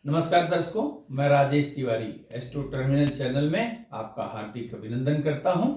नमस्कार दर्शकों, मैं Rajesh Tiwari astro terminal channel में आपका हार्दिक अभिनंदन करता हूं।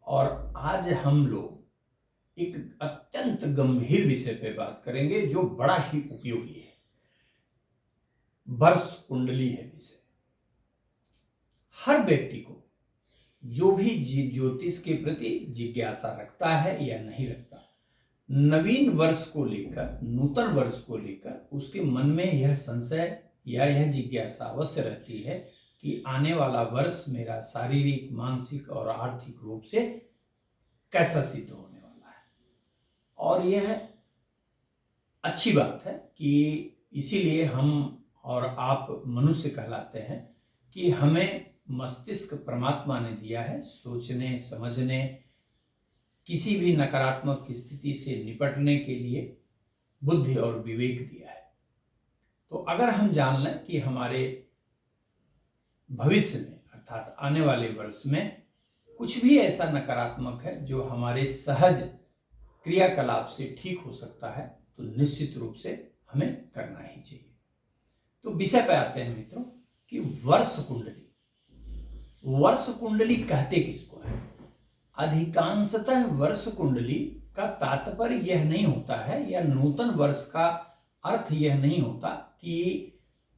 और आज हम लोग एक अत्यंत गंभीर विषय पे बात करेंगे जो बड़ा ही उपयोगी है। वर्ष कुंडली है विषय। हर व्यक्ति को जो भी ज्योतिष के प्रति जिज्ञासा रखता है या नहीं रखता, नवीन वर्ष को लेकर, नूतन वर्ष को लेकर उसके मन में यह संशय या यह जिज्ञासा अवश्य रहती है कि आने वाला वर्ष मेरा शारीरिक, मानसिक और आर्थिक रूप से कैसा सिद्ध होने वाला है। और यह अच्छी बात है कि इसीलिए हम और आप मनुष्य कहलाते हैं कि हमें मस्तिष्क परमात्मा ने दिया है सोचने, समझने, किसी भी नकारात्मक स्थिति से निपटने के लिए बुद्धि और विवेक दिया है। तो अगर हम जान लें कि हमारे भविष्य में अर्थात आने वाले वर्ष में कुछ भी ऐसा नकारात्मक है जो हमारे सहज क्रियाकलाप से ठीक हो सकता है, तो निश्चित रूप से हमें करना ही चाहिए। तो विषय पे आते हैं मित्रों कि वर्ष कुंडली। वर्ष कुंडली कहते किसको है? अधिकांशतः वर्ष कुंडली का तात्पर्य यह नहीं होता है, या नूतन वर्ष का अर्थ यह नहीं होता कि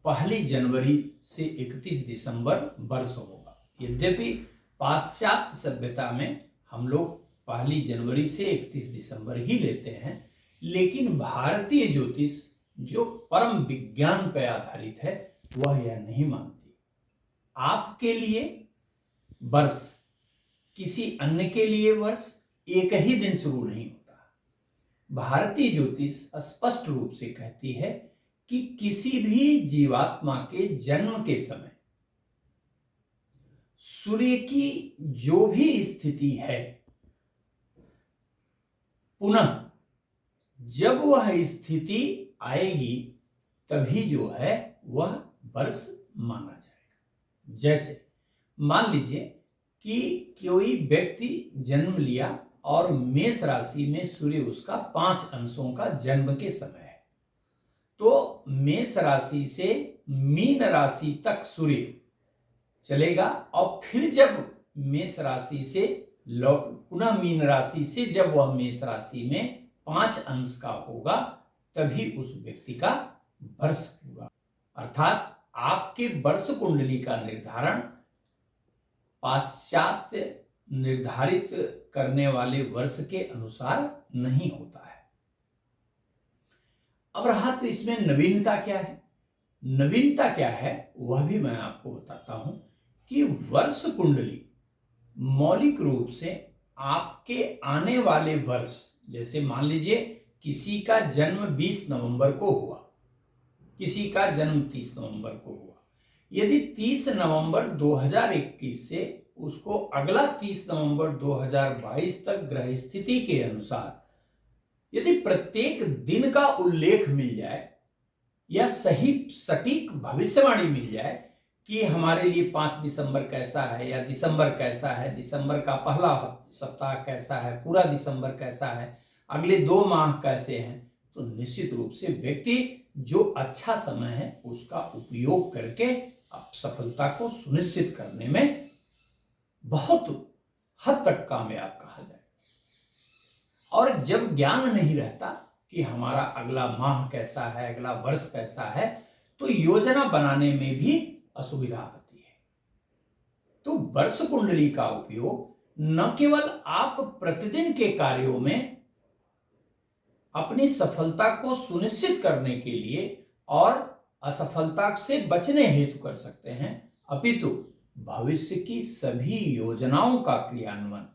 1 जनवरी से 31 दिसंबर वर्ष होगा। यद्यपि पाश्चात्य सभ्यता में हम लोग 1 जनवरी से 31 दिसंबर ही लेते हैं, लेकिन भारतीय ज्योतिष जो परम विज्ञान पर आधारित है वह यह नहीं मानती। आपके लिए वर्ष, किसी अन्य के लिए वर्ष एक ही दिन शुरू नहीं होता। भारतीय ज्योतिष स्पष्ट रूप से कहती है कि किसी भी जीवात्मा के जन्म के समय सूर्य की जो भी स्थिति है, पुनः जब वह स्थिति आएगी तभी जो है वह वर्ष माना जाएगा। जैसे मान लीजिए कि कोई व्यक्ति जन्म लिया और मेष राशि में सूर्य उसका 5 अंशों का जन्म के समय है, तो मेष राशि से मीन राशि तक सूर्य चलेगा और फिर जब मेष राशि से पुनः मीन राशि से जब वह मेष राशि में 5 अंश का होगा तभी उस व्यक्ति का वर्ष होगा। अर्थात आपके वर्ष कुंडली का निर्धारण पाश्चात्य निर्धारित करने वाले वर्ष के अनुसार नहीं होता है। अब रहा तो इसमें नवीनता क्या है? नवीनता क्या है वह भी मैं आपको बताता हूं कि वर्ष कुंडली मौलिक रूप से आपके आने वाले वर्ष, जैसे मान लीजिए किसी का जन्म 20 नवंबर को हुआ, किसी का जन्म 30 नवंबर को हुआ, यदि 30 नवंबर 2021 से उसको अगला 30 नवंबर 2022 तक ग्रह स्थिति के अनुसार यदि प्रत्येक दिन का उल्लेख मिल जाए या सही सटीक भविष्यवाणी मिल जाए कि हमारे लिए 5 दिसंबर कैसा है या दिसंबर कैसा है, दिसंबर का पहला सप्ताह कैसा है, पूरा दिसंबर कैसा है, अगले 2 माह कैसे हैं, तो निश्चित रूप से व्यक्ति जो अच्छा समय है उसका उपयोग करके सफलता को सुनिश्चित करने में बहुत हद तक कामयाब कहा जाए। और जब ज्ञान नहीं रहता कि हमारा अगला माह कैसा है, अगला वर्ष कैसा है, तो योजना बनाने में भी असुविधा आती है। तो वर्ष कुंडली का उपयोग न केवल आप प्रतिदिन के कार्यों में अपनी सफलता को सुनिश्चित करने के लिए और असफलता से बचने हेतु कर सकते हैं, अपितु भविष्य की सभी योजनाओं का क्रियान्वयन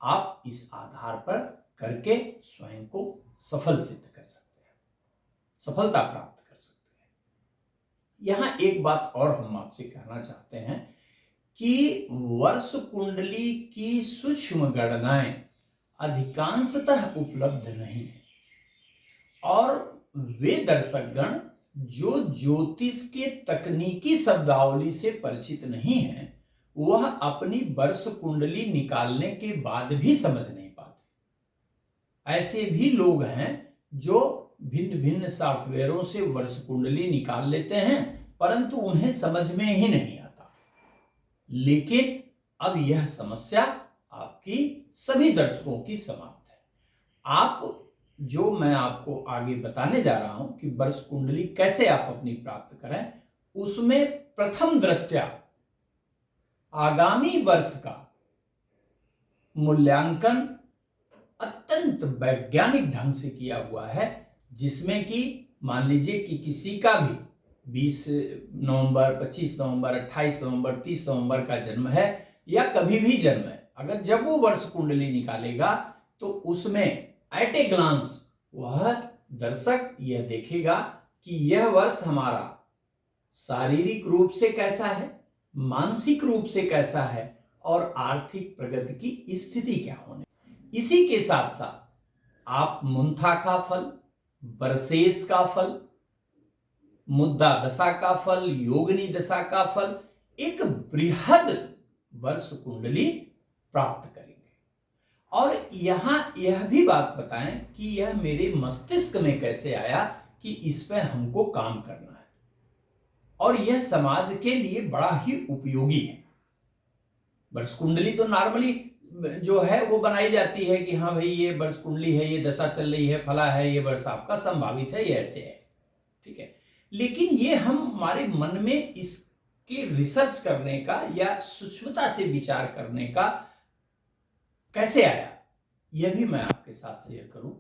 आप इस आधार पर करके स्वयं को सफल सिद्ध कर सकते हैं, सफलता प्राप्त कर सकते हैं। यहां एक बात और हम आपसे कहना चाहते हैं कि वर्ष कुंडली की सूक्ष्म गणनाएं अधिकांशतः उपलब्ध नहीं है, और वे दर्शकगण जो ज्योतिष के तकनीकी शब्दावली से परिचित नहीं है वह अपनी वर्ष कुंडली निकालने के बाद भी समझ नहीं पाते। ऐसे भी लोग हैं जो भिन्न भिन्न सॉफ्टवेयरों से वर्ष कुंडली निकाल लेते हैं परंतु उन्हें समझ में ही नहीं आता। लेकिन अब यह समस्या आपकी सभी दर्शकों की समाप्त है। आप जो मैं आपको आगे बताने जा रहा हूं कि वर्ष कुंडली कैसे आप अपनी प्राप्त करें, उसमें प्रथम दृष्टया आगामी वर्ष का मूल्यांकन अत्यंत वैज्ञानिक ढंग से किया हुआ है, जिसमें कि मान लीजिए कि किसी का भी 20 नवंबर, 25 नवंबर, 28 नवंबर, 30 नवंबर का जन्म है या कभी भी जन्म है, अगर जब वो वर्ष कुंडली निकालेगा तो उसमें एट ए ग्लांस वह दर्शक यह देखेगा कि यह वर्ष हमारा शारीरिक रूप से कैसा है, मानसिक रूप से कैसा है और आर्थिक प्रगति की स्थिति क्या होने। इसी के साथ साथ आप मुंथा का फल, बरसेस का फल, मुद्दा दशा का फल, योगिनी दशा का फल, एक बृहद वर्ष कुंडली प्राप्त करेंगे। और यहां यह भी बात बताएं कि यह मेरे मस्तिष्क में कैसे आया कि इस पे हमको काम करना है और यह समाज के लिए बड़ा ही उपयोगी है। वर्ष कुंडली तो नॉर्मली जो है वो बनाई जाती है कि हाँ भाई ये वर्ष कुंडली है, ये दशा चल रही है, फला है, ये वर्ष आपका संभावित है, ये ऐसे है, ठीक है। लेकिन ये हम हमारे मन में इसके रिसर्च करने का या सूक्ष्मता से विचार करने का कैसे आया, यह भी मैं आपके साथ शेयर करूं।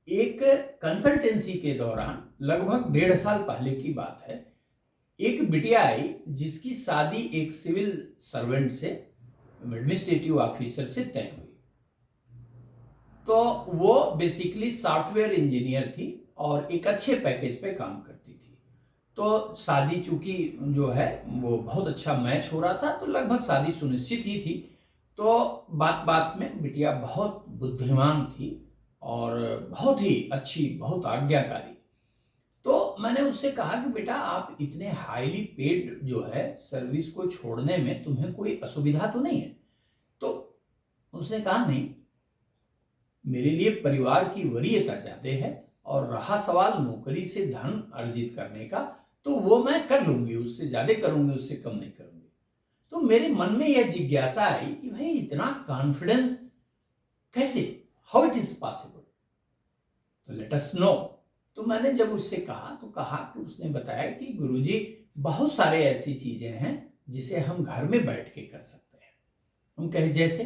एक कंसल्टेंसी के दौरान लगभग 1.5 साल पहले की बात है, एक बिटिया आई जिसकी शादी एक सिविल सर्वेंट से, एडमिनिस्ट्रेटिव ऑफिसर से तय हुई। तो वो बेसिकली सॉफ्टवेयर इंजीनियर थी और एक अच्छे पैकेज पे काम करती थी। तो शादी चूंकि जो है वो बहुत अच्छा मैच हो रहा था, तो लगभग शादी सुनिश्चित ही थी। तो बात बात में बिटिया बहुत बुद्धिमान थी और बहुत ही अच्छी, बहुत आज्ञाकारी। तो मैंने उससे कहा कि बेटा आप इतने हाईली पेड जो है सर्विस को छोड़ने में तुम्हें कोई असुविधा तो नहीं है? तो उसने कहा नहीं, मेरे लिए परिवार की वरीयता ज्यादा है और रहा सवाल नौकरी से धन अर्जित करने का, तो वो मैं कर लूंगी, उससे ज्यादा करूंगी, उससे कम नहीं करूंगी। तो मेरे मन में यह जिज्ञासा आई कि भाई इतना कॉन्फिडेंस कैसे, हाउ इट इज पॉसिबल, तो लेट अस नो। तो मैंने जब उससे कहा तो कहा कि उसने बताया कि गुरुजी बहुत सारे ऐसी चीजें हैं जिसे हम घर में बैठ के कर सकते हैं। हम कहे जैसे?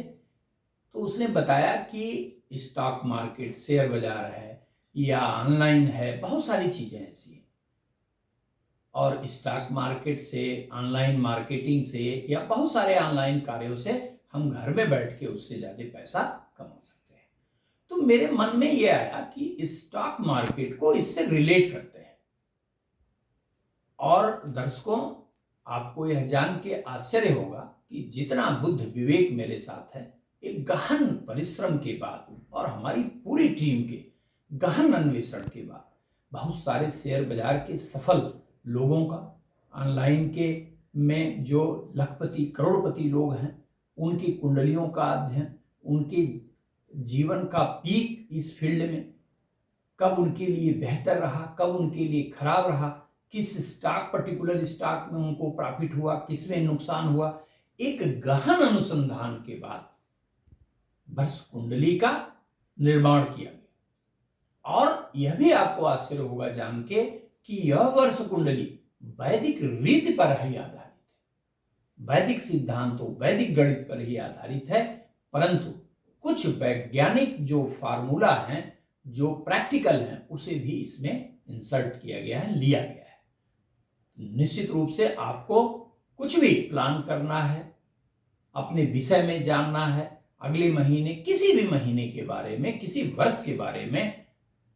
तो उसने बताया कि स्टॉक मार्केट, शेयर बाजार है या ऑनलाइन है, बहुत सारी चीजें ऐसी हैं। और स्टॉक मार्केट से, ऑनलाइन मार्केटिंग से या बहुत सारे ऑनलाइन कार्यों से हम घर में बैठ के उससे ज्यादा पैसा कमा सकते हैं। तो मेरे मन में यह आया कि स्टॉक मार्केट को इससे रिलेट करते हैं। और दर्शकों, आपको यह जान के आश्चर्य होगा कि जितना बुद्ध विवेक मेरे साथ है, एक गहन परिश्रम के बाद और हमारी पूरी टीम के गहन अन्वेषण के बाद, बहुत सारे शेयर बाजार के सफल लोगों का, ऑनलाइन के में जो लखपति करोड़पति लोग हैं, उनकी कुंडलियों का अध्ययन, उनके जीवन का पीक इस फील्ड में कब उनके लिए बेहतर रहा, कब उनके लिए खराब रहा, किस स्टॉक, पर्टिकुलर स्टॉक में उनको प्रॉफिट हुआ, किसमें नुकसान हुआ, एक गहन अनुसंधान के बाद वर्ष कुंडली का निर्माण किया गया। और यह भी आपको आश्चर्य होगा जान के कि यह वर्ष कुंडली वैदिक रीति पर ही आधारित है, वैदिक सिद्धांतों, वैदिक गणित पर ही आधारित है। परंतु कुछ वैज्ञानिक जो फार्मूला हैं, जो प्रैक्टिकल हैं, उसे भी इसमें इंसर्ट किया गया है, लिया गया है। निश्चित रूप से आपको कुछ भी प्लान करना है, अपने विषय में जानना है, अगले महीने, किसी भी महीने के बारे में, किसी वर्ष के बारे में,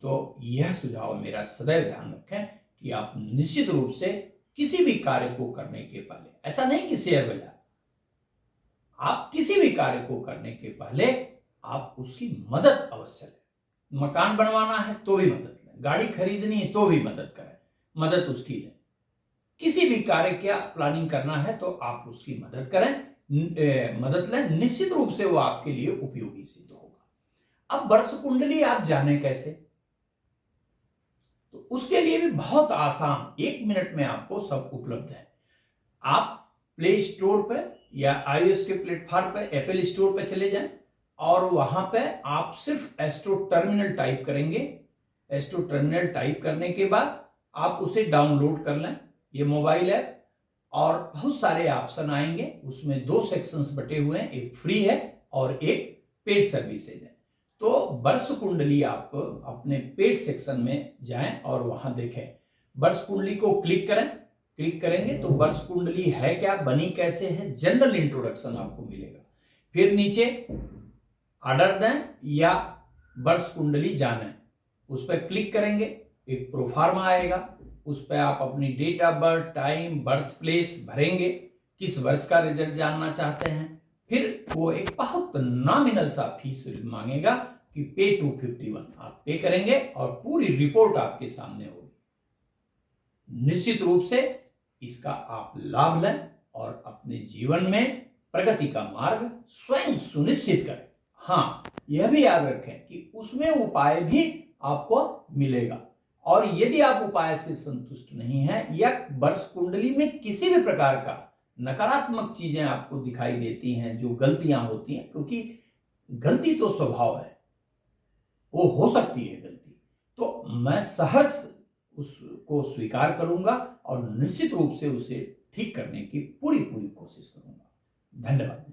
तो यह सुझाव मेरा सदैव ध्यान रखें कि आप निश्चित रूप से किसी भी कार्य को करने के पहले, ऐसा नहीं कि शेयर बाजार, आप किसी भी कार्य को करने के पहले आप उसकी मदद अवश्य लें। मकान बनवाना है तो भी मदद लें, गाड़ी खरीदनी है तो भी मदद करें, मदद उसकी लें। किसी भी कार्य क्या प्लानिंग करना है तो आप उसकी मदद करें, मदद लें, निश्चित रूप से वो आपके लिए उपयोगी सिद्ध होगा। अब वर्ष कुंडली आप जाने कैसे? तो उसके लिए भी बहुत आसान, 1 मिनट में आपको सब उपलब्ध है। आप प्ले स्टोर पे या iOS के प्लेटफॉर्म पे, एप्पल स्टोर पे चले जाएं और वहां पे आप सिर्फ एस्ट्रो टर्मिनल टाइप करेंगे। एस्ट्रो टर्मिनल टाइप करने के बाद आप उसे डाउनलोड कर लें, ये मोबाइल ऐप, और बहुत सारे ऑप्शन आएंगे। उसमें 2 सेक्शंस बटे हुए हैं, एक फ्री है और एक पेड सर्विसेज है। तो वर्ष कुंडली आप अपने पेड सेक्शन में जाएं और वहां देखें। वर्ष कुंडली को क्लिक करें। क्लिक करेंगे तो वर्ष कुंडली है क्या, बनी कैसे है, जनरल इंट्रोडक्शन आपको मिलेगा। फिर नीचे ऑर्डर दें या वर्ष कुंडली जानें, उस पर क्लिक करेंगे, एक प्रोफार्मा आएगा, उस पर आप अपनी date of birth, time, birth place भरेंगे, किस वर्ष का रिजल्ट जानना चाहते हैं। फिर वो एक बहुत नॉमिनल सा फीस मांगेगा कि पे 251 आप पे करेंगे और पूरी रिपोर्ट आपके सामने होगी। निश्चित रूप से इसका आप लाभ लें और अपने जीवन में प्रगति का मार्ग स्वयं सुनिश्चित करें। हाँ, यह भी याद रखें कि उसमें उपाय भी आपको मिलेगा, और यदि आप उपाय से संतुष्ट नहीं हैं या वर्ष कुंडली में किसी भी प्रकार का नकारात्मक चीजें आपको दिखाई देती हैं, जो गलतियां होती हैं, क्योंकि गलती तो स्वभाव है, वो हो सकती है गलती, तो मैं सहर्ष उसको स्वीकार करूंगा और निश्चित रूप से उसे ठीक करने की पूरी कोशिश करूंगा। धन्यवाद।